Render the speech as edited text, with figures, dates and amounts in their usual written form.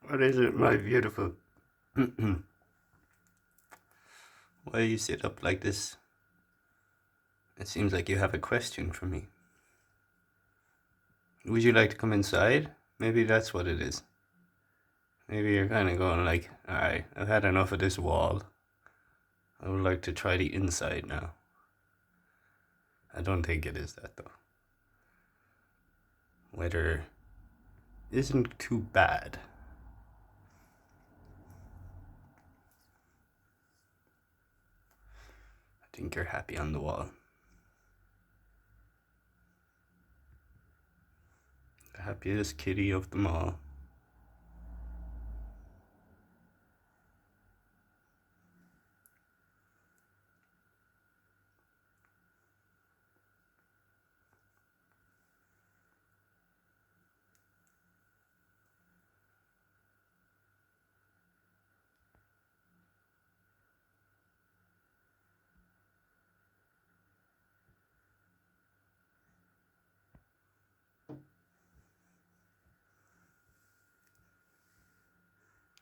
What is it, my beautiful? Why you sit up like this? It seems like you have a question for me. Would you like to come inside? Maybe that's what it is. Maybe you're kind of going like, alright, I've had enough of this wall. I would like to try the inside now. I don't think it is that though. Weather isn't too bad. I think you're happy on the wall. The happiest kitty of them all.